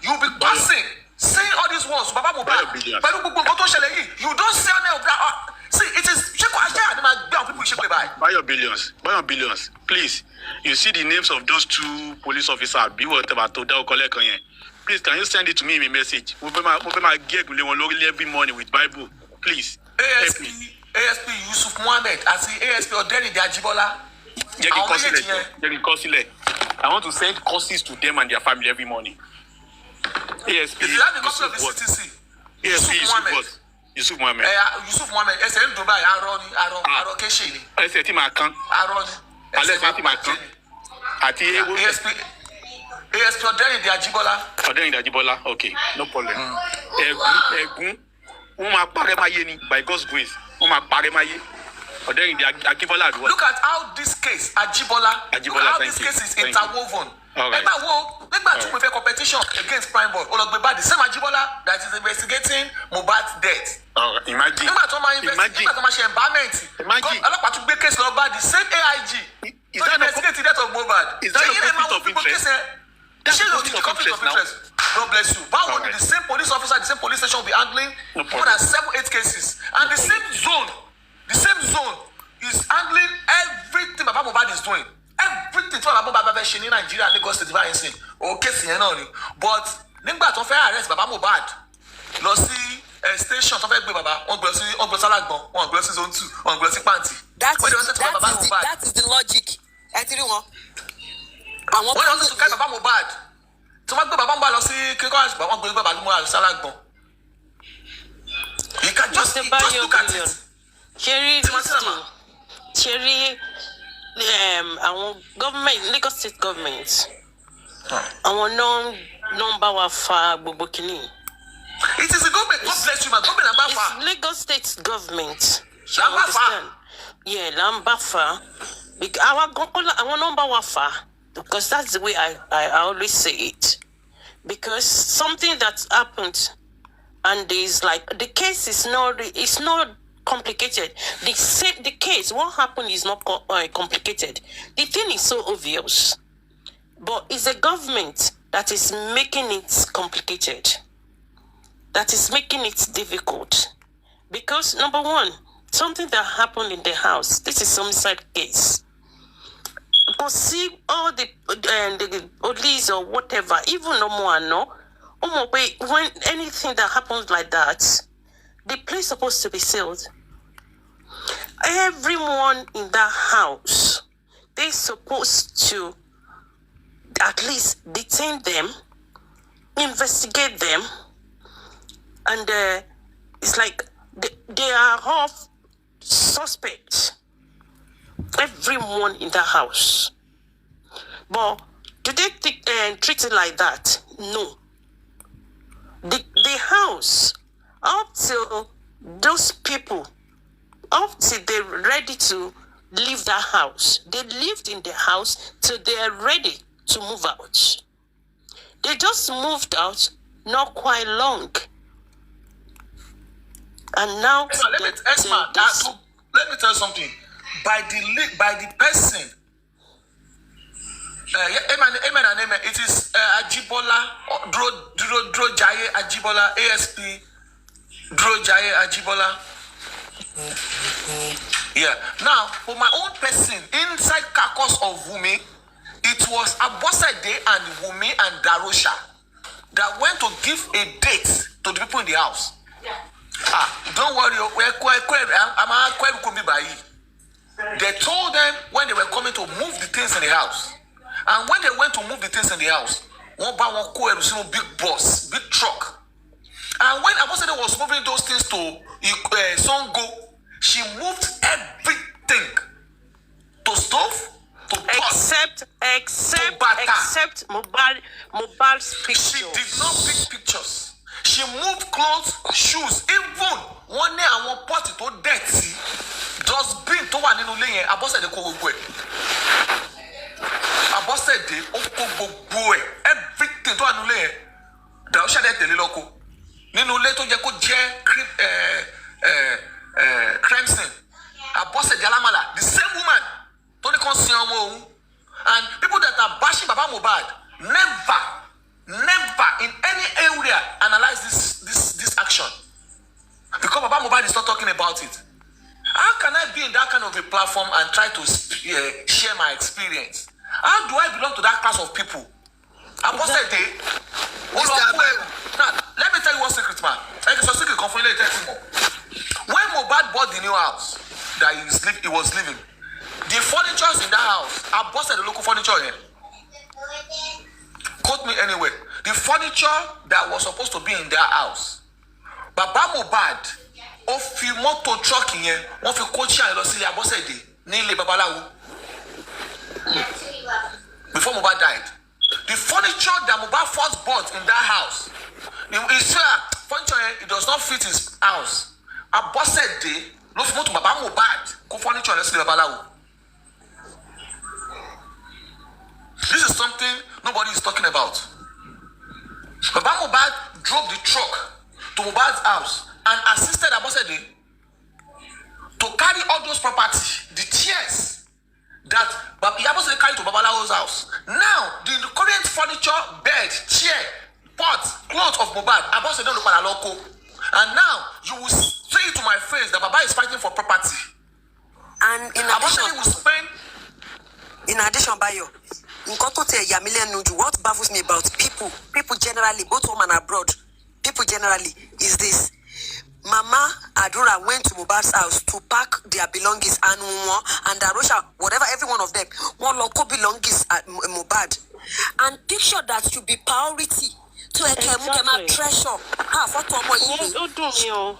You'll be passing, saying all these words, Baba Mohbad. You don't say any of that. See, it is buy your billions. Buy your billions. Please. You see the names of those 2 police officers. Be whatever to collect. Please, can you send it to me in a message? We'll be my gig every morning with Bible. Please. ASP Yusuf Mohammed, as the ASP Oderi Ajibola. I want to send courses to them and their family every morning. ASP. If you have the copy of the CTC, ASP Yusuf Mohammed. Yusuf Mohammed, SL Dubai, Aaron Keshini. SL Timakan. Aaron. Timakan. ASP Oderi Ajibola. Oderi Ajibola, okay, no problem. By God's grace. Look at how this case, Ajibola, this case is interwoven. Remember competition against Prime Boy. The same Ajibola that is investigating Mohbad's death. Imagine. Imagine. The same AIG. Is that investigating the death of Mohbad? Is that a conflict of interest? Conflict of interest. God bless you. But right. The same police officer, the same police station will be handling more than 7-8 cases. And the same zone is handling everything Baba Mohbad is doing. Everything Baba Mohbad is in Nigeria and Lagos State is okay, but nígbà tó fẹ́ arrest Baba Mohbad lọ sí station tó fẹ́ gbé Baba, wọ́n gbé Salagbon, wọ́n gbé zone 2, wọ́n gbé Panti. That is the logic. When they want to catch Baba Mohbad, so wọ́n gbé Baba Mohbad lọ sí kíkọ́ wọ́n gbé Baba Mohbad Salagbon. You can just look at it. Cherry, our government, Lagos State government, our number of Bobokini. It is the government. God bless you, man. Government Lambafa. It's Lagos State government. Lambafa. Yeah, Lambafa. Our number wafa, because that's the way I always say it. Because something that happened, and is like the case is not complicated. The case, what happened is not complicated. The thing is so obvious, but it's the government that is making it complicated. That is making it difficult. Because number one, something that happened in the house, this is homicide case. Because see all the police or whatever, even no more no. When anything that happens like that, the place is supposed to be sealed. Everyone in that house, they're supposed to at least detain them, investigate them, and it's like they are all suspects. Everyone in the house. But do they treat it like that? No. The house, up till those people, up till they're ready to leave that house, they lived in the house till they're ready to move out. They just moved out not quite long. And now let me tell you something. By the person, amen. It is Ajibola, Drojaye Ajibola, ASP, Drojaye Ajibola. Yeah. Now, for my own person, inside caucus of Wunmi, it was Abosede and Wunmi and Darosha that went to give a date to the people in the house. Yeah. Don't worry, they told them when they were coming to move the things in the house. And when they went to move the things in the house, one by one big bus, big truck. And when Abosede was moving those things to Songo, she moved everything to stove, to pot, except Mohbad's pictures. She did not pick pictures. She moved clothes, shoes, even one day and one pot to dirty. Just bring to one in Ule, Abosede ko gbogbo ẹ̀. Abosede ó kó gbogbo ẹ̀. Everything to one Ule yẹn. Darosha de tẹ̀lé lọ kó. Nínú ilé tó jẹ́ kó jẹ́ crime scene. Abosede Alamala, the same woman tó ní kan sin ọmọ òun. And people that are bashing Baba Mohbad never never in any area analyze this action. Because Baba Mohbad is not talking about it. How can I be in that kind of a platform and try to share my experience? How do I belong to that class of people? Now, let me tell you one secret, man. It's a secret. When Mohbad bought the new house that he was living, the furniture in that house, I busted the local furniture here. Quote me anyway. The furniture that was supposed to be in their house, Baba Mohbad, of the motor truck here, of the coach and Losili Abosede, Nile Babalawu. Before Mohbad died, the furniture that Mohbad first bought in that house, furniture it does not fit his house. Abosede, no to Baba Mohbad, go furniture and Losili Babalawu. This is something nobody is talking about. Baba Mohbad drove the truck to Mohbad's house and assisted Abosede to carry all those property, the chairs that Abosede carried to Babalawo's house. Now, the current furniture, bed, chair, pot, clothes of Mohbad, Abosede don't look at a local. And now, you will say it to my face that Baba is fighting for property. And in Abosede will spend... In addition, Bayo, what baffles me about people generally, both home and abroad, people generally, is this. Mama Adura went to Mohbad's house to pack their belongings and Arosha, whatever, every one of them, one local belongings at Mohbad. And picture that should be priority to a treasure.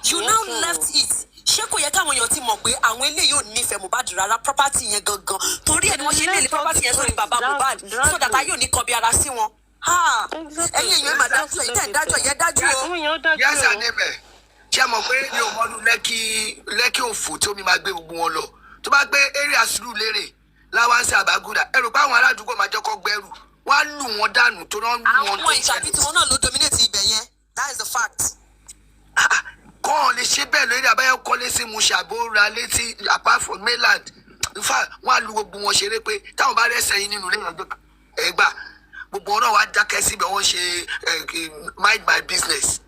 You now left it. Sheko yeka when your team mokwe and when you need Mohbad rara property yen gangan. Tori eni won se le property yen so Baba Mohbad so that ayo ni kobi ara si won. Ha. Eyin yen ma dájú e ten dájọ́ yen dájú o. Yes anebe. Ṣé mo pé ni o modu leki ofu tí omi máa gbé gbogbo wọn lọ. Tó bá gbé area suru lere Lawanse Abaguda. Ẹ rò pé àwọn aládùúgbò máa jẹ́ kó gbẹ́rù. Wọ́n á lù wọ́n dànù tó ron lu wọ́n. Àwọn ìṣàbí tí wọ́n náà ló dominate ibẹ̀ yẹn. That is the fact. Kọ́ lè ṣe bẹ́ẹ̀ lórí àbáyọ kọ́lé sí mu ṣàbóra létí apart from mainland. In fact, wọ́n á lu gbogbo wọn ṣeré pé táwọn bá rẹ́sẹ̀ yín nínú ilé ẹgbà gbogbo wọn náà wá dákẹ́ síbẹ̀ wọ́n ṣe mind my business.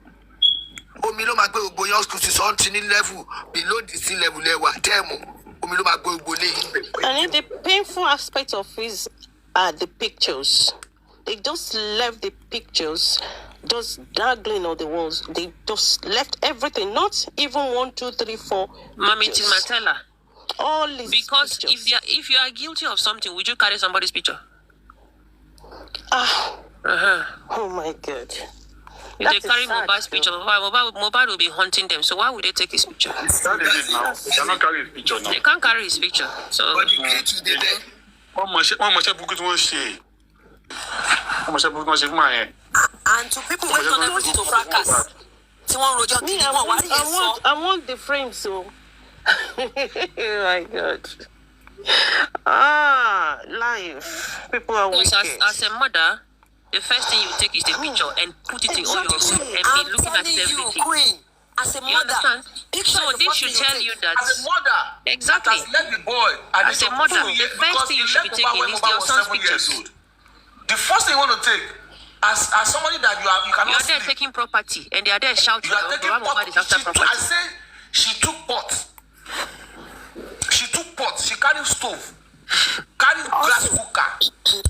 Omi ló máa gbé gbogbo young school ti sọ́ọ́ntì ní level below the sea level lẹ́wà tẹ́ẹ̀mù omi ló máa gbé gbogbo lé yín bẹ̀. And the painful aspect of it are the pictures. They just left the pictures just dangling on the walls. They just left everything, not even 1, 2, 3, 4. Mami Timatella. All these because pictures. if you are guilty of something, would you carry somebody's picture? Oh my God. If they carry Mohbad's picture, Mohbad will be haunting them. So why would they take his picture? That is it now. They cannot carry his picture now. They can't carry his picture. So But the key to the day. Wọ́n mọ̀ ṣe bukú tí wọ́n ṣe. Wọ́n mọ̀ ṣe bukú tí wọ́n ṣe fún màá yẹn. And to people who connect to fracas, I want the frame, so. Oh my God. Life. People are wicked. as a mother, the first thing you take is the picture and put it in all your room and be looking at everything. Queen, as a You mother, understand? So this should tell you that As a mother, exactly. that has left the boy at As a mother, the first thing you should be taking is your son's pictures. The first thing you want to take, as somebody that you cannot You are there sleep, taking property and they are there shouting. you are taking pot. Is after property. I say she took pot. She carried stove, carried glass cooker.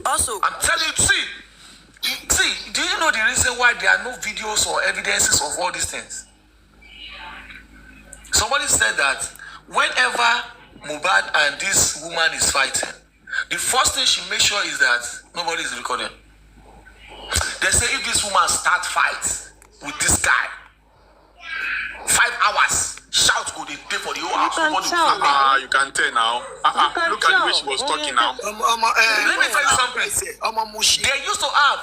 also, I'm telling you, see, do you know the reason why there are no videos or evidences of all these things? Somebody said that whenever Mohbad and this woman is fighting, the first thing she makes sure is that nobody is recording. They say if this woman starts fight with this guy, 5 hours, shout go they pay for the whole house. You can tell now. Look at the way she was talking now. Let me tell you something. They used to have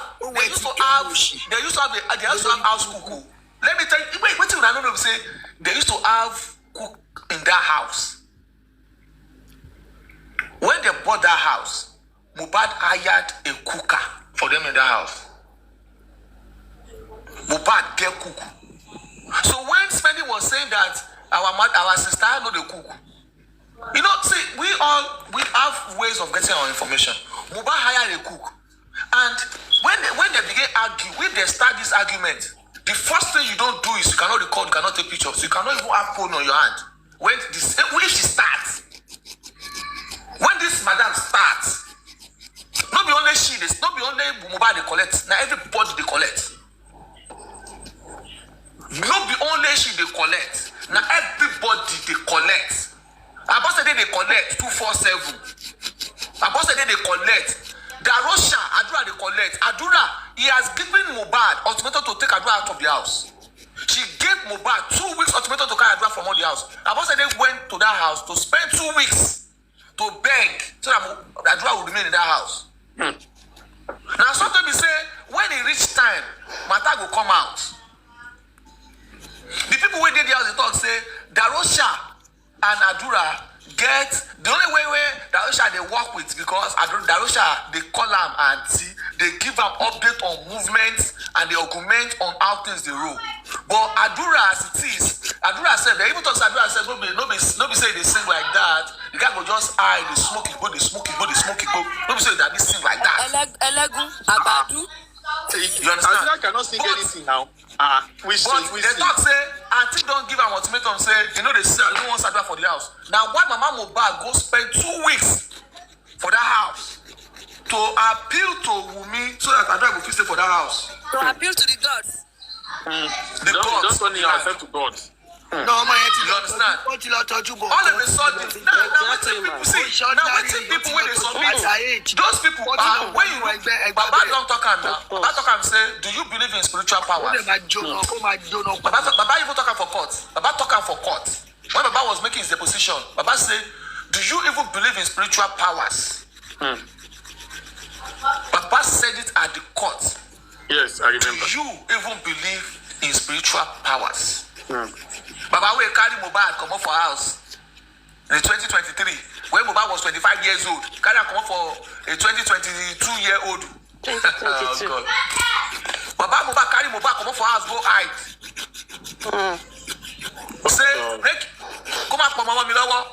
house cuckoo. Let me tell you, wait till I don't know say they used to have cook in that house. When they bought that house, Mohbad hired a cooker for them in that house. Mohbad get cook. So when Spendy was saying that our sister know the cook, you know, see, we have ways of getting our information. Mohbad hired a cook, and when they begin argue, when they start this argument, the first thing you don't do is you cannot record, you cannot take pictures, you cannot even have phone on your hand. When she starts, when this madam starts, not be only she, not be only Mohbad they collect, now everybody they collect. Not be only she they collect, now everybody they collect. About the day they collect 247. About the day they collect. Darosha, Adura they collect. Adura, he has given Mohbad ultimatum to take Adura out of the house. She gave Mohbad 2 weeks ultimatum to carry Adura from all the house. About the day went to that house to spend 2 weeks to beg so that Adura would remain in that house. Now sometimes we say when it reach time, matter will come out. The people who did the house they talk say Darosha and Adura get the only way where Darosha they work with because Darosha they call them and see they give them update on movements and they augment on how things they roll. But Adura as it is, Adura said they even talk Adura said no be say they sing like that. The guy go just eye they smoke it, go they smoke it, go they smoke it, go. No be say that they sing like that. Elegu, Abadu. You understand? I cannot sing anything now. We talk say auntie don't give an ultimatum say you know they don't want Adura for the house. Now why Mama Mohbad go spend 2 weeks for that house to appeal to Wunmi so that Adura will stay for that house. To appeal to the gods. The gods. Don't turn yourself to God. No, my You understand? All of a sudden, now what people see? Now what people when they submit? Those people when you Baba don't talk am now. Baba talk am say, do you believe in spiritual powers? Baba even talk am for court. Baba talk am for court. When Baba was making his deposition, Baba say, do you even believe in spiritual powers? Baba said it at the court. Yes, I remember. Do you even believe in spiritual powers? Baba will carry Mohbad come up for house in 2023 when Mohbad was 25 years old. Carry come up for a 2022-year-old. 2022. Oh, Baba Mohbad carry Mohbad come up for house go hide. Say break. Come up for Mama Milawa.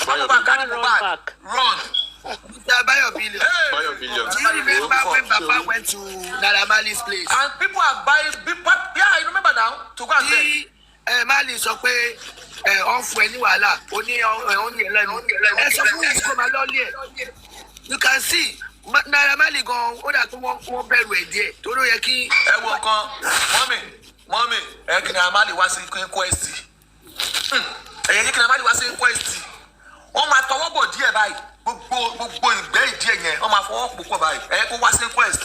Mohbad carry Mohbad run. Buy your billion. Hey. Buy your billion. Do you remember when Papa went to Naramali's place? And people are buying. Yeah, I remember now. To go and beg. Mali sọ pé ọ̀n fún ẹ ní wàhálà ó ní ọ̀n ẹlẹ́nu ẹ sọ fún mi kó máa lọ́ọ́lì ẹ̀. You can see Naira Marley gan ó dà pé wọ́n bẹ̀rù ẹ̀ díẹ̀ torí ó yẹ kí. Ẹ wo kan mọ́mì ẹ kí Naira Marley wá sí inquest. Ẹ̀yẹ kí Naira Marley wá sí inquest. Wọ́n máa tọwọ́ bọ̀ díẹ̀ báyìí gbogbo ìgbẹ́ ìdí ẹ̀yẹn wọ́n máa fọwọ́ púpọ̀ báyìí ẹ̀yẹ kó wá sí inquest.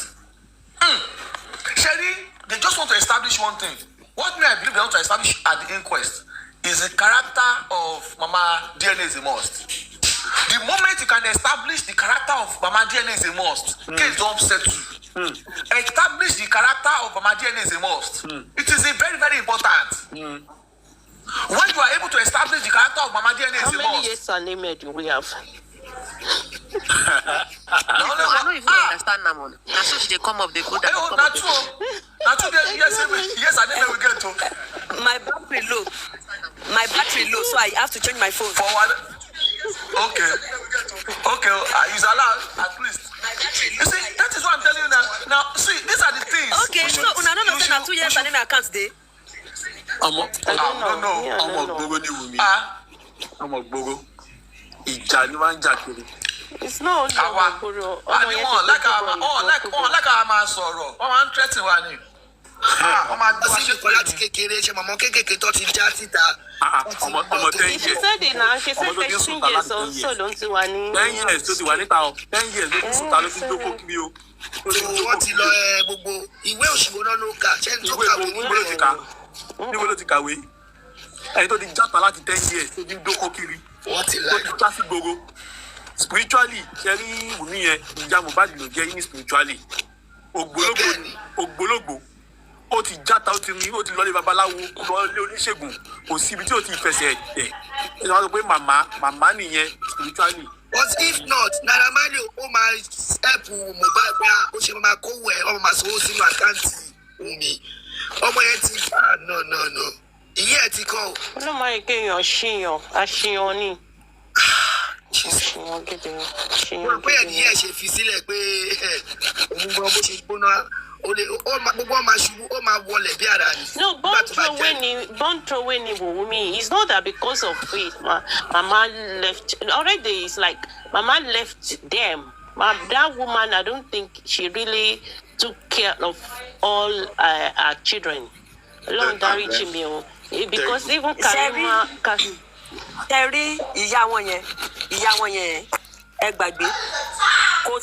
Ṣé they just want to establish one thing. What me I believe they want to establish at the inquest is the character of Mama DNA is a must. The moment you can establish the character of Mama DNA is a must, case don't upset you. Establish the character of Mama DNA is a must. It is a very, very important. When you are able to establish the character of Mama DNA is a must. How many years and name do we have? I don't even understand that one. Now so they come up, they go down. Not true. Yes, I never will get to. My battery low, so I have to change my phone. Forward. Okay. He's allowed at least. You see, that is what I'm telling you now. Now, see, these are the things. Okay, so una don't know that 2 years and name account dey. No. I'm a Bogo ni Wunmi. I'm a Bogo. Ìjà ni wọ́n ń jà kiri. It's not only like our man sorrow. I'm threatening one. Síbi kan láti kékeré ṣe mọ̀mọ́ kékeré tó ti já síta. Ọmọ 10 years. She said it now. She said 13 years or so ló ti wà ní. 10 years tó ti wà níta o. 10 years ló ti sùn ta ló ti dókó kiri o. Wọ́n ti lọ gbogbo ìwé òṣìwò náà ló kà. Ṣé n tó kàwé níbo ló ti kà? Níbo ló ti kàwé? Ẹni tó ti játa láti 10 years tó ti dókó kiri. Wọ́n ti Tó ti já sí gbogbo. Spiritually, ṣe rí Wunmi yẹn, ìjà Mohbad ló jẹ́ yín spiritually. Ògbólógbò. Ó ti játa, ó ti lọlé babaláwo, lọlé oníṣègùn, kò síbi tí ó ti fẹsẹ̀ tẹ̀. Ẹ sọ pé màmá nìyẹn spiritually. But if not, Naira Marley ó máa help Mohbad pé ó ṣe máa kówó ẹ̀ ọmọ máa sanwó sínú àkáǹtì Wunmi. Ọmọ yẹn ti no. Ìyá ẹ̀ ti kọ́ o. Olóòmọ ìkéyàn àṣìyàn ni. Mo rò pé ẹni yẹn ṣe fi sílẹ̀ pé òun gbọ́ bó ṣe gbóná gbogbo ọmọ aṣubú ó máa wọlé bí ara ni. No, born throw away ni Wunmi. It's not that because of it, Mama left. Already, it's like Mama left them. That woman, I don't think she really took care of all her children. Long marriage meal. Because even Karima. Terry, ìyá wọn yẹn, ẹ gbàgbé. Kò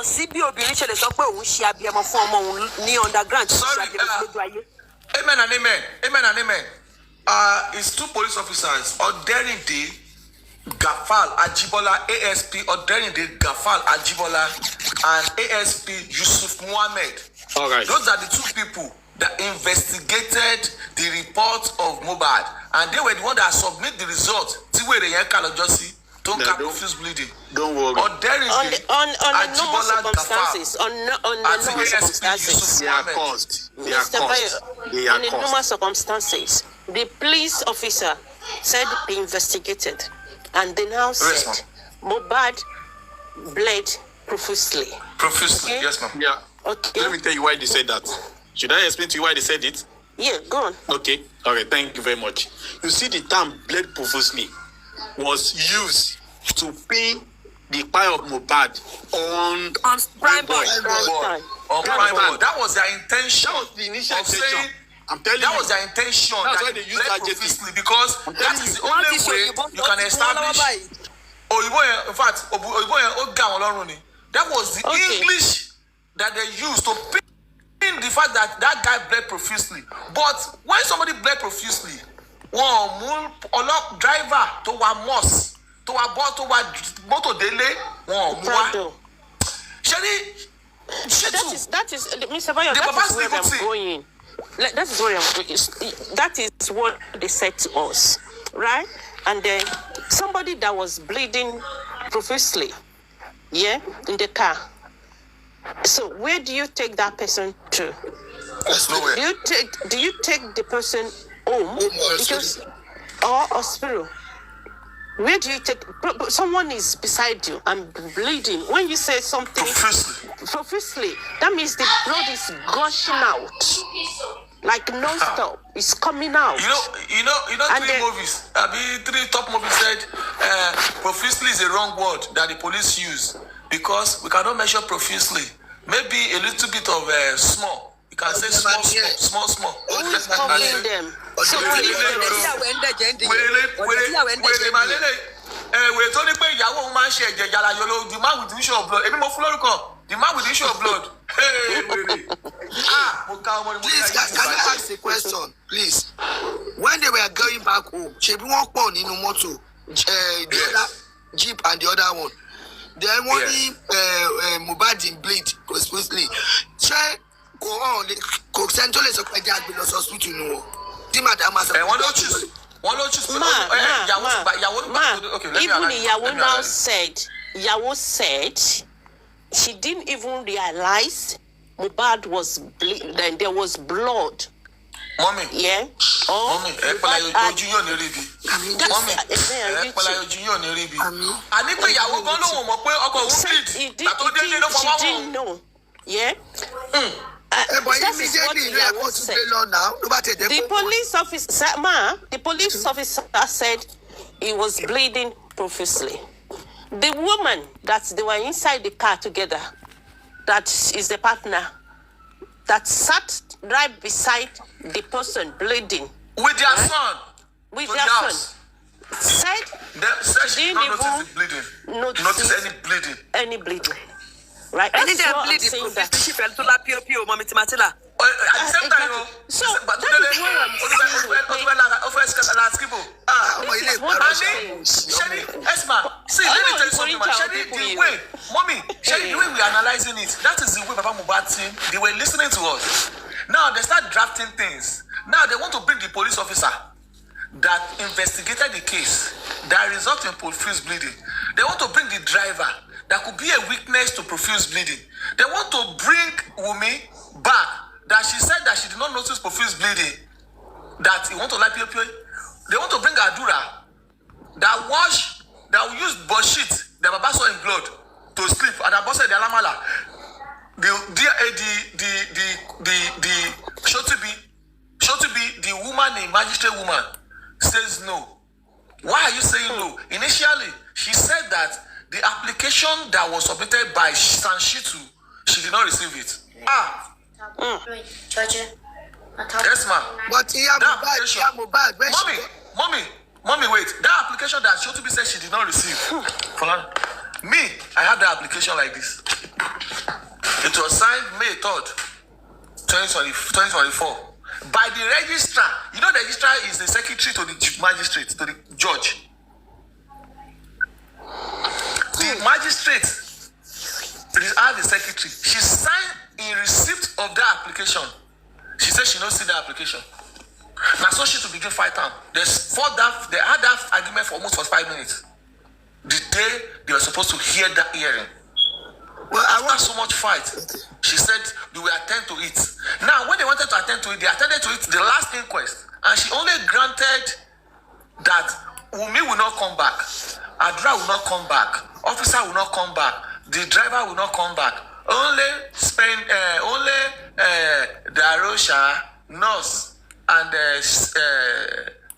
sí bí obìnrin ṣe lè sọ pé òun ṣe abiyamọ fún ọmọ òun ní underground. Sorry, amen and amen. Amen and amen. It's two police officers, Oderinde Gafal Ajibola, ASP Oderinde Gafal Ajibola, and ASP Yusuf Muhammad. All right. Those are the two people that investigated the report of Mohbad, and they were the one that submit the result. Don't confuse bleeding. Don't worry. On the normal circumstances. On the normal circumstances, the police officer said they investigated, and they now said Mohbad bled profusely. Profusely, okay? Yes, ma'am. Yeah. Okay. Let me tell you why they said that. Should I explain to you why they said it? Yeah, go on. Okay. All right. Thank you very much. You see, the term bled profusely was used to pin the pile of Mohbad on Prime Boy. That was their intention. That was the initial intention. Saying, I'm telling that you. was their intention. That's that why they use that profusely, because that is the only way you can establish. In fact, that was the English that they used to pin the fact that guy bled profusely. But when somebody bled profusely, one driver to one moss, to a bot, to one motor delay, one that is Mr. Bayo, that is where I'm going. That is where I'm going. That is what they said to us, right? And then somebody that was bleeding profusely, in the car. So where do you take that person to? Nowhere. Do you take the person home or hospital? Where do you take? Someone is beside you and bleeding. When you say something profusely, that means the blood is gushing out, like non-stop. It's coming out. You know, three top movies said profusely is a wrong word that the police use, because we cannot measure profusely. Maybe a little bit of small. You can say small. Who is covering them? So the man with the issue of blood. Please, can I ask a question, please? When they were going back home, she walked on in moto, the other jeep and the other one. Then one Mohbad in bleed constantly. Try go on. Go send to the hospital. No, the madam has one don't choose. Even Yawo said she didn't even realize Mohbad was bleeding. Then there was blood. Mommy. Yeah. Mommy. She didn't know. Yeah. The police officer said he was bleeding profusely. The woman that they were inside the car together, that is the partner, that sat right beside the person bleeding. With their son. With their son. Said she didn't even notice any bleeding. Right? And then bleeding she fell to la pio, Mommy Timatilla. At the same time, so that is what the way we are analyzing it, that is the way Baba Mohbad team, they were listening to us. Now they start drafting things. Now they want to bring the police officer that investigated the case that resulted in profuse bleeding. They want to bring the driver that could be a witness to profuse bleeding. They want to bring Wunmi back, that she said that she did not notice profuse bleeding, that he want to lie. They want to bring Adura that watched that will use butt sheet that Baba saw in blood to sleep and Baba said the alamala. The should to be the woman, the magistrate woman says no. Why are you saying no? Initially, she said that the application that was submitted by Sanshitu, she did not receive it. Yes, ma'am. But Mommy, wait. That application that Shotubi said she did not receive. Me, I had that application like this. It was signed May 3rd, 2024. By the registrar. You know the registrar is the secretary to the magistrate, to the judge. The magistrate are the secretary. She signed in receipt of that application. She said she don't see the application. Now so she to begin fight time. They had that argument for almost 45 minutes. The day they were supposed to hear that hearing. Well, after so much fight, she said they will attend to it. Now, when they wanted to attend to it, they attended to it the last inquest, and she only granted that Wunmi will not come back, Adra will not come back, officer will not come back, the driver will not come back. Only Darosha, nurse, and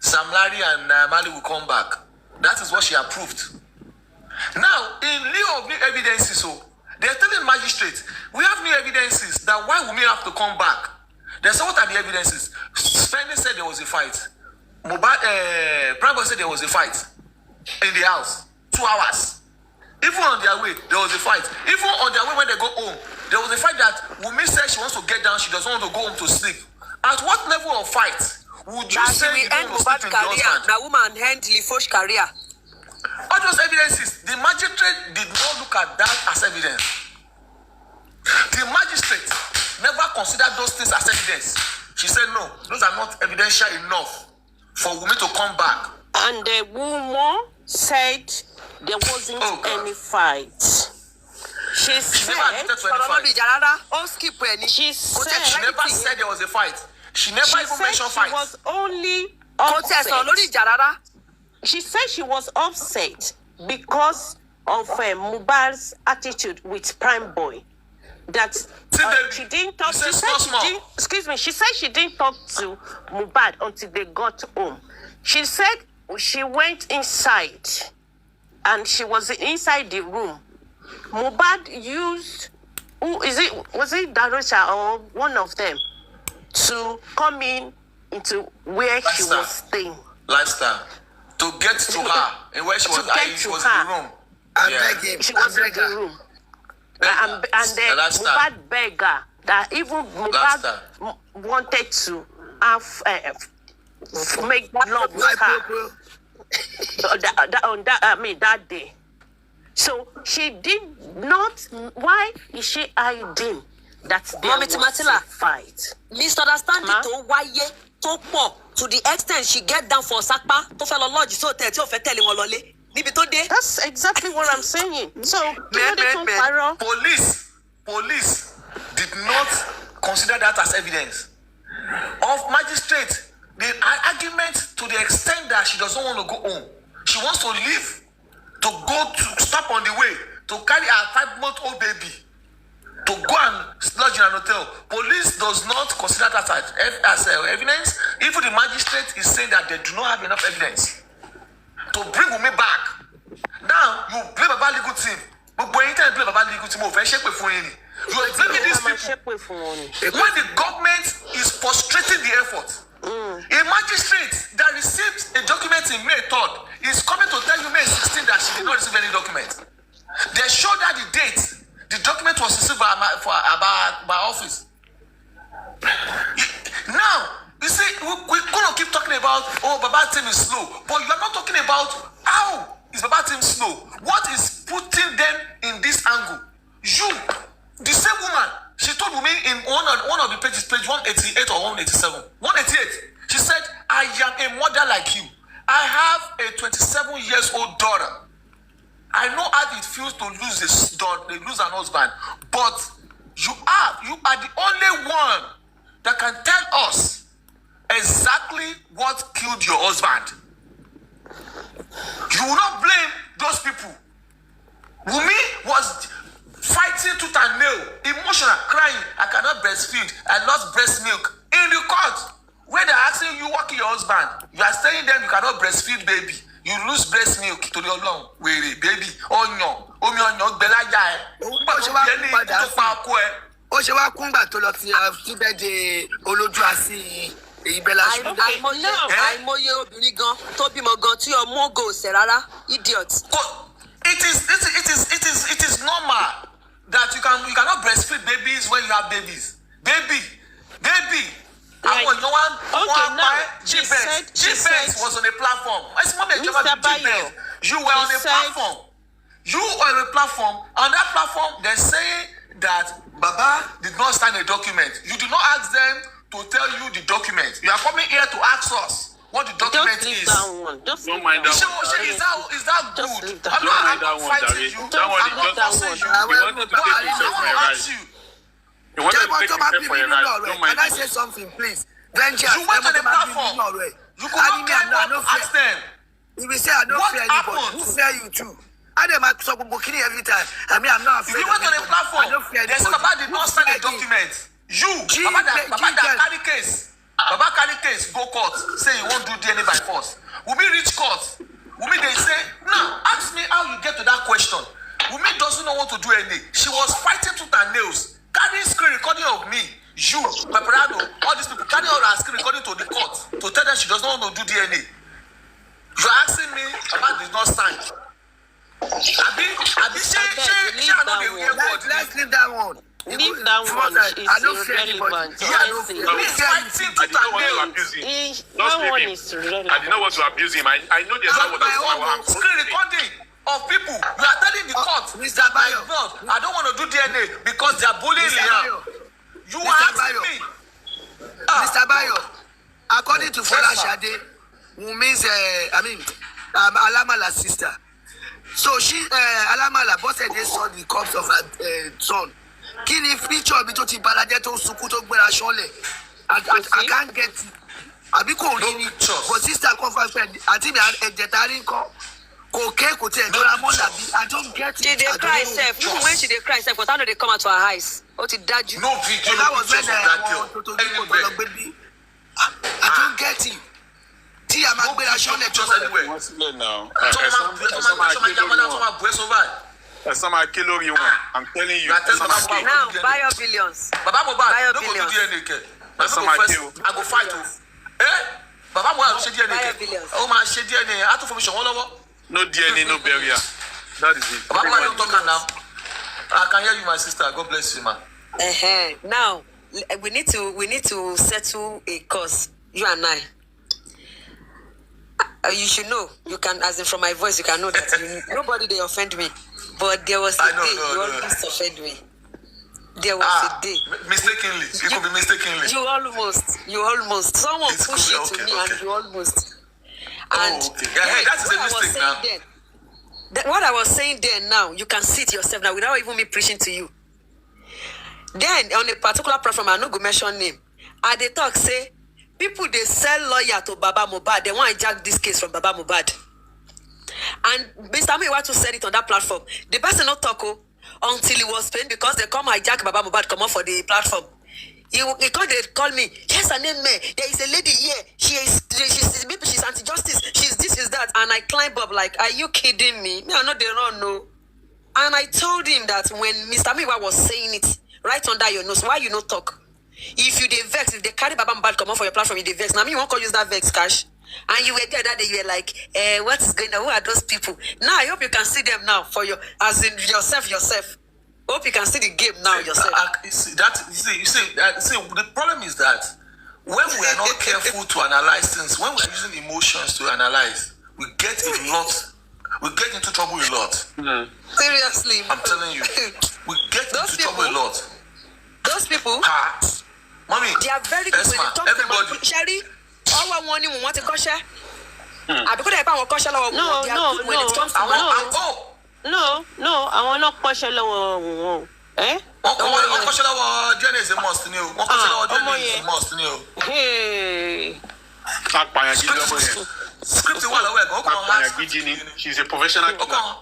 Samlari and Mali will come back. That is what she approved. Now, in lieu of new evidences, they're telling magistrate, we have new evidences that why Wunmi have to come back. They said, what are the evidences? Spending said there was a fight. Premeditation said there was a fight in the house. 2 hours. Even on their way, there was a fight. Even on their way when they go home, there was a fight that Wunmi said she wants to get down, she doesn't want to go home to sleep. At what level of fight would you say you don't want to sleep in the husband? The woman end Lifo's career. All those evidences, the magistrate did not look at that as evidence. The magistrate never considered those things as evidence. She said, no, those are not evidential enough for Wunmi to come back. And the woman said there wasn't any fight. She She never admitted to any fight. She She never said there was a fight. She never even mentioned fight. She was only upset. She said she was upset because of Mohbad's attitude with Prime Boy. That she didn't talk. She said she didn't talk to Mohbad until they got home. She said she went inside, and she was inside the room. Mohbad used was it Darosha or one of them to come into where she was staying. Lifestyle. To get to her and where she was, she was in the room. She was in the room. And then Mohbad begged her that even Mohbad wanted to have make love with her that day. So she did not. Why is she hiding that there was a fight? Misunderstanding to why to pọ̀ to the extent she get down for Sakpa to fellow lodge so tell tí ó fẹ́ tẹ̀lé wọn lọlé níbi tó dé. That's exactly what I'm saying. So police did not consider that as evidence. Of magistrate, the argument to the extent that she doesn't want to go home. She wants to leave, to go to stop on the way, to carry her 5-month-old baby, to go and lodge in an hotel. Police does not consider that as evidence. Even the magistrate is saying that they do not have enough evidence to bring Wunmi back. Now, you blame about legal team. But when you blame about legal team, you are blaming these people. When the government is frustrating the effort, a magistrate that received a document in May 3rd is coming to tell you May 16th that she did not receive any document. They showed her the date. The document was received by office. Now, you see, we're going to keep talking about, Baba team is slow. But you are not talking about how is Baba team slow. What is putting them in this angle? You, the same woman, she told me in one of the pages, page 188 or 187. 188. She said, I am a mother like you. I have a 27-year-old daughter. I know how it feels to lose an husband, but you are the only one that can tell us exactly what killed your husband. You will not blame those people. Wunmi was fighting tooth and nail, emotional, crying. I cannot breastfeed. I lost breast milk. In the court, where they're asking you, what is your husband? You are saying them you cannot breastfeed baby. You lose breast milk to the long way, baby. Onyo, Belaja. Ó ṣe wá kúngbà tó lọ sí síbẹ̀dẹ̀ olójú àsì ìbẹ̀là ṣùgbọ́n. Àìmọye obìnrin gan tó bímọ gan tí ọmọ ògo ṣẹ̀ rárá, idiot. It is normal that you cannot breastfeed babies when you have babies. Baby. Right. Okay, now, G-Benz was on a platform. Mr. Bayo, you were on a platform. You were on a platform. On that platform, they're saying that Baba did not sign a document. You did not ask them to tell you the document. You are coming here to ask us what the document is. Don't mind that one. Is that good? I'm not fighting you. That one I'm not forcing you. You wanted to take yourself for a ride. You wanted to take yourself for a ride. Don't mind Can I that. say something, please? Vengers, You went on the platform. You could not climb up, ask them. You will say I don't What fear anybody. happened? Who fear you too? I dem talk about bikini every time. I mean, I'm not afraid. You went on a I platform. don't fear They said anybody. Baba did not sign a document. Baba that carry case. Baba carry case, go court. Say you won't do DNA by force. Wunmi reach court. Wunmi they say, now ask me how you get to that question. Wunmi doesn't know what to do any. She was fighting tooth and nails. Carrying screen recording of me. You, Peperado, all these people carry all our screen recording to the court to tell them she does not want to do DNA. You're asking me about did not sign. Let's leave that one. Leave that one. I don't fear anybody. Irrelevant. He's fighting I tooth did not and want to nails. abuse him. That one leave him. is relevant. I did not want to abuse him. I know there's not what I want. Screen recording of people. You are telling the court, Mr. that my Bayo. blood, I don't want to do DNA because they are bullying me now. You are Mr. asking Bayo. me. Mr. Bayo, according to Fola Shade, Wunmi's, Alamala's sister. So she, Alamala, both said they saw the corpse of her son. Kí ni picture mi tó ti balajẹ́ tó sunkún tó gbéra ṣọ́lẹ̀? I can't get it. Àbí kò rí ni. But sister confirm pé àti mi ẹ̀jẹ̀ ta rí nǹkan. Kò ké kò tẹ̀ lọ́ra mọ́ dàbí. I don't get it. She dey cry sef. Even when she dey cry sef, but I know they come out to her eyes. Ó ti dájú. No video, That no was when pictures of that girl. Anywhere. I don't get it. Tí a máa gbéra ṣọ́lẹ̀ tó Just anywhere. What's it now? Ẹ̀sán máa ké lórí wọn. I'm telling you. Ẹ̀sán máa ké. Now, buy your billions. Baba Buy Mohbad, your no go do billions. DNA ke. Ẹ̀sán máa ké o. I go fight o. Baba Mohbad ṣe DNA Buy your ke. billions. Ó máa ṣe DNA, á tún fún mi ṣọ̀wọ́n lọ́wọ́. No DNA, no burial. That is it. Baba Mohbad don't talk am now. I can hear you, my sister. God bless you, ma. Now, we need to settle a cause. You and I. You should know. You can, as in from my voice, you can know that nobody they offend me. But there was a day you almost offend me. There was a day. Mistakenly. It could be mistakenly. You almost. Someone It's pushed cool, it to okay, me okay. and you almost. Oh, okay. Yeah, hey, that is a mistake now. What I was saying then now, you can see it yourself now without even me preaching to you. Then on a particular platform, I no go mention name. And they talk, say, people they sell lawyer to Baba Mohbad. They want to hijack this case from Baba Mohbad. And Mr. Miwatu said it on that platform. The person not talk until he was paid because they come hijack Baba Mohbad come up for the platform. He called me. Yes, her name me. There is a lady here. She's anti-justice. She's this, is that. And I climb up like, are you kidding me? Me, I know they don't know. And I told him that when Mr. Miwa was saying it right under your nose, why you not talk? If you dey vex, if they carry Baba Mohbad come on for your platform, you dey vex. Now me, you won't use that vex cash. And you were there that day, you were like, what is going on? Who are those people? Now I hope you can see them now for your, as in yourself. Hope you can see the game now yourself. You see, the problem is that when we are not careful to analyze things, when we are using emotions to analyze, we get into trouble a lot. Seriously. I'm telling you. We get into trouble a lot. Those people, mommy, they are very good when they talk everybody. about Sherry. All I want you want to kosher. I because I want kosher. No. I want not kosher. Eh? Kosher DNA is a must new. DNA is a must new. Hey. Scripting one away. She's a professional killer.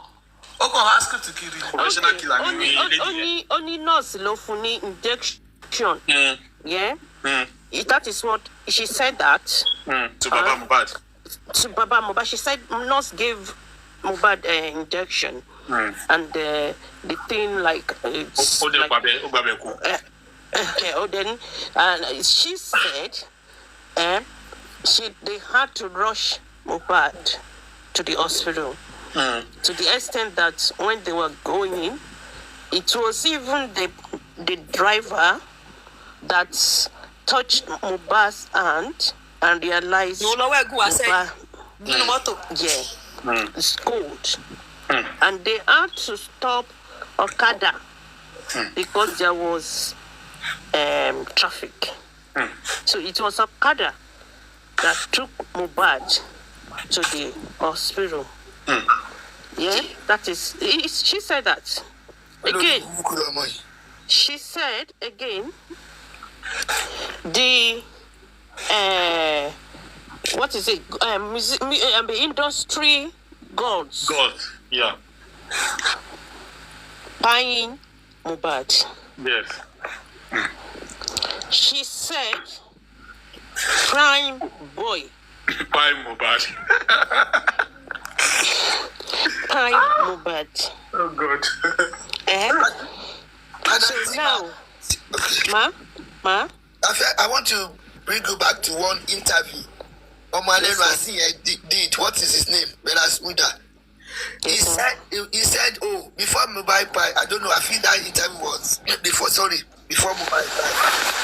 Professional killer. Only nurse lo funi injection. Yeah. That is what she said that. To Baba Mohbad. To Baba Mohbad, she said nurse gave Mohbad injection, and the thing like it's then she said they had to rush Mohbad to the hospital to the extent that when they were going in, it was even the driver that touched Mohbad's hand and realized it's cold. And they had to stop Okada because there was traffic. So it was Okada that took Mohbad to the hospital. Yeah, that is. She said that. Again, she said again, the what is it? The industry gods. Yeah. Buying Mohbad. Yes. She said, prime boy. Prime Mohbad. Prime Mohbad. Oh God. So now, ma. I want to bring you back to one interview. Omalenu Asin did. What is his name? Belasmuda. He said, oh, before Mohbad died, I don't know, I think that interview was before Mohbad died.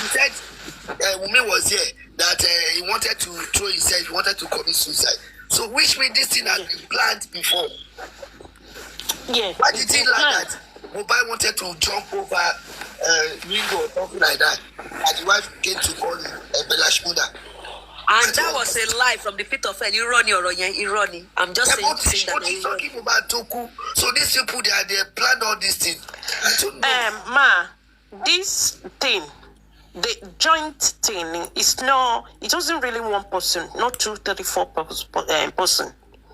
He said Wunmi was here, that he wanted to throw himself, he wanted to commit suicide. So which means this thing had been planned before. Yeah. Why did he like that? Mohbad wanted to jump over window or something like that. And the wife came to call him Belashmuda. And that was a lie from the pit of hell. Ironi. I'm just saying that. He's talking about Toku. So these people, they planned all these things. I don't know. Ma, this thing, the joint thing is no. It wasn't really one person, not 2, 3, 4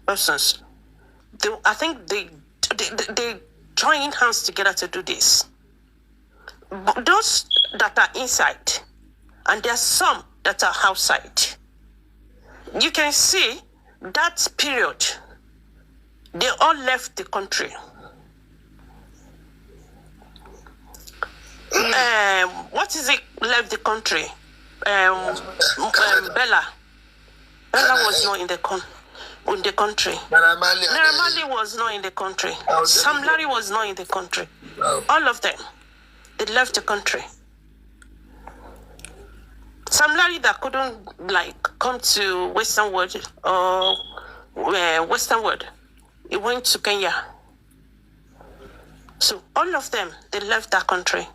persons. I think they joined hands together to do this. But those that are inside, and there are some that are outside. You can see that period, they all left the country. What is it left the country? Bella was not in the country. Naramali was not in the country. Sam Larry was not in the country. All of them, they left the country. Sam Larry that couldn't come to Western world or Western world, he went to Kenya. So all of them, they left that country.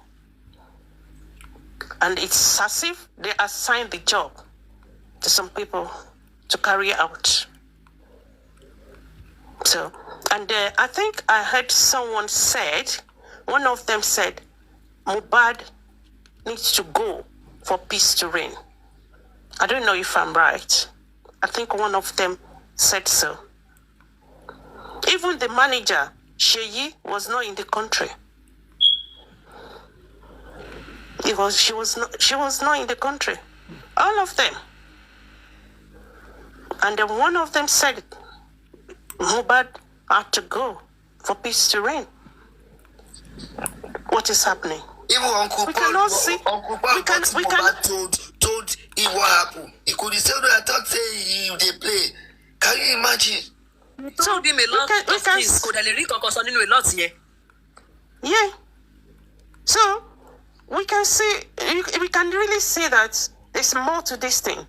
And it's as if they assigned the job to some people to carry out. So, and I think I heard someone said, one of them said, Mohbad needs to go for peace to reign. I don't know if I'm right. I think one of them said so. Even the manager, Sheyi, was not in the country. She was not in the country. All of them. And then one of them said Mohbad had to go for peace to reign. What is happening? Even Uncle Paul told him what happened. He could say that I thought they play. Can you imagine? You told him a lot of things. Yeah. So we can really see that there's more to this thing.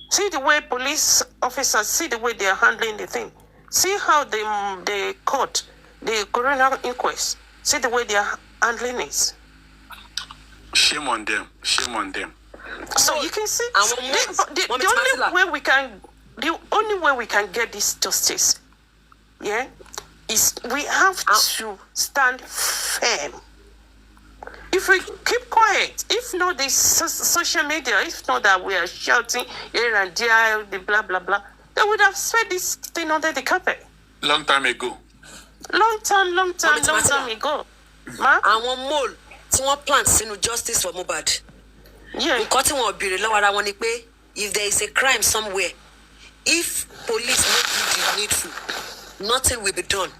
See the way police officers, see the way they are handling the thing. See how they caught the coroner inquest. See the way they are handling it. Shame on them. So you can see the only way we can get this justice, yeah, is we have to stand firm. If we keep quiet, if not this social media, if not that we are shouting here and there, the blah blah blah, They would have spread this thing under the carpet. Long time ago. Long time ago. Ma? Àwọn mole tí wọ́n plant sínú justice for Mohbad. Yeah. Nǹkan tí wọ́n béèrè lọ́wọ́ ara wọn ni pé if there is a crime somewhere, if police no do the needful, nothing will be done.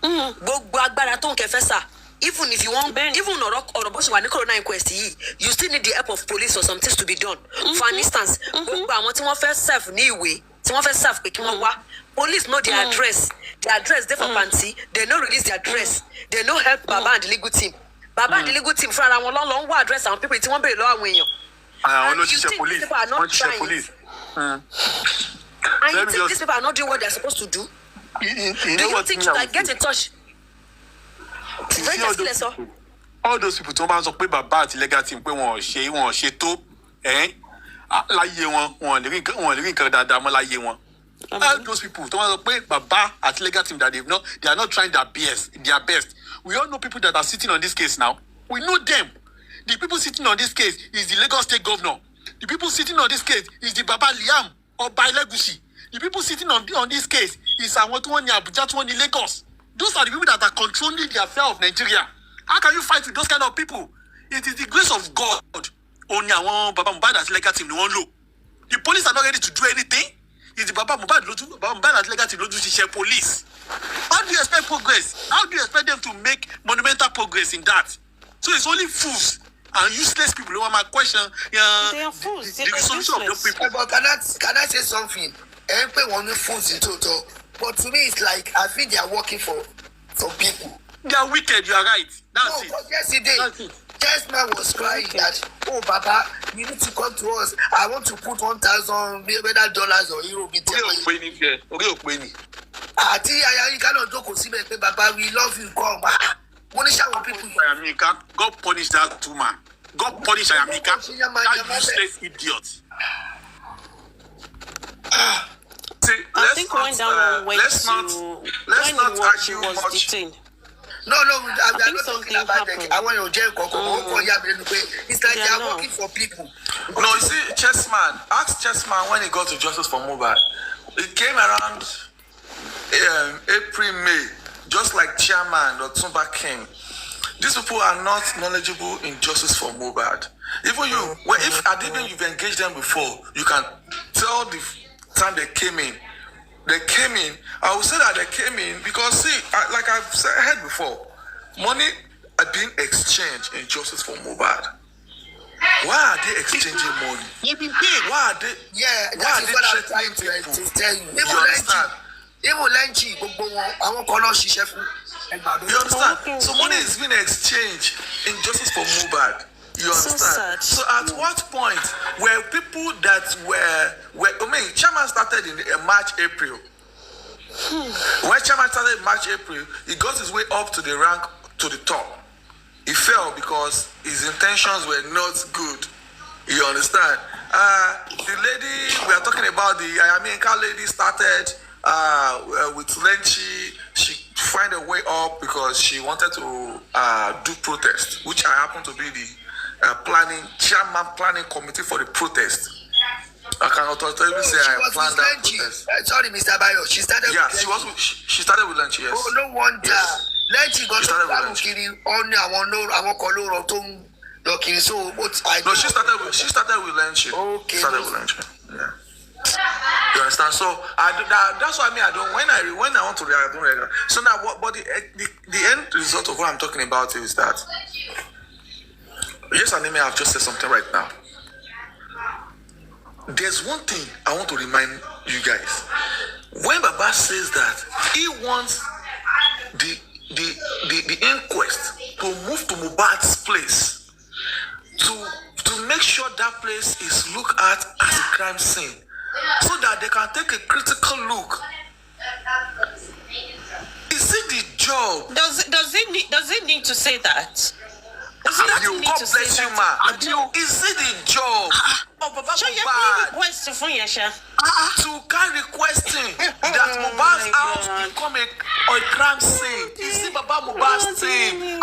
Gbogbo agbára tó ń kẹfẹ́ sà. Even if you want, even ọ̀rọ̀ bó ṣe wà ní corona inquest yìí, you still need the help of police for some things to be done. For instance, gbogbo àwọn tí wọ́n fẹ́ serve ní ìwé, tí wọ́n fẹ́ serve pé kí wọ́n wá, police know their address. Their address dey for Panti. They no release their address. They no help Baba and the legal team. Baba and the legal team fúnra wọn lọ́n wá address àwọn people tí wọ́n béèrè lọ́wọ́ àwọn èèyàn. And you think these people are not trying? And you think these people are not doing what they're supposed to do? Do you think you can get in touch? All those people tó bá ń sọ pé bàbá àti legal team pé wọn ò ṣe tó láyé wọn lè rí nǹkan dáadáa mọ́ láyé wọn. All those people tó bá ń sọ pé bàbá àti legal team that they are not trying their best. We all know people that are sitting on this case now. We know them. The people sitting on this case is the Lagos State Governor. The people sitting on this case is the Baba Liam or Bailegusi. The people sitting on this case is àwọn tó wọ́n ní Abuja tó wọ́n ní Lagos. Those are the people that are controlling the affair of Nigeria. How can you fight with those kind of people? It is the grace of God. Only àwọn Baba Mohbad àti legal team ni wọ́n lò. The police are not ready to do anything. It's the Baba Mohbad àti legal team lójú ṣiṣẹ́ police. How do you expect progress? How do you expect them to make monumental progress in that? So it's only fools and useless people who are my question. They are fools. The solution of the people. But can I say something? Everyone is fools in total. But to me, it's like I think they are working for people. They are wicked. You are right. That's no, it. But yesterday, this man was crying that, oh, Baba, you need to come to us. I want to put $1,000 dollars or euro. Àti Ayayinka náà jókòó síbẹ̀ pé Baba, we love you, come. Wọ́n ní sáwọn people. Ayamika, God punish that woman. God punish Ayamika. That useless idiot. See, let's not argue much. Detained. No, I'm not talking about that. I want to jail. It's like they are working for people. No, you see, Chessman, ask Chessman when he got to Justice for Mohbad. It came around April, May, just like Chairman Otumba came. These people are not knowledgeable in Justice for Mohbad. Even you, if you've engaged them before, you can tell the time they came in. I would say that they came in because, see, like I've said before, money are being exchanged in Justice for Mohbad. Why are they exchanging money? Why are they? Yeah, that is what I'm trying to tell you. You understand? You understand? So money is being exchanged in Justice for Mohbad. You understand? So at what point were people that were Chairman started in March, April. When Chairman started in March, April, he got his way up to the rank to the top. He fell because his intentions were not good. You understand? The lady we are talking about, the Ayamika lady, started with Lenchi. She found a way up because she wanted to do protest, which I happen to be the chairman planning committee for the protest. I can authoritatively say I planned that protest. Sorry, Mr. Bayo. She started. Yeah, with she started with Lenchi. Yes. Oh, no wonder. Yes. Lenchi got to Kiri. Only I want no, so what I no, she started with Lenchi. Okay. Started with Lenchi. Yeah. You understand? So that's what I mean. When I want to react, I don't react. So now, but the end result of what I'm talking about is that yes, Anime, I've just said something right now. There's one thing I want to remind you guys. When Baba says that he wants the inquest to move to Mohbad's place to make sure that place is looked at as a crime scene, so that they can take a critical look. Is it the job? Does it need to say that? God bless you, man. Is it the job of Baba Mohbad to carry requesting that Mohbad's house become a crime scene? Is it Baba Mohbad's thing?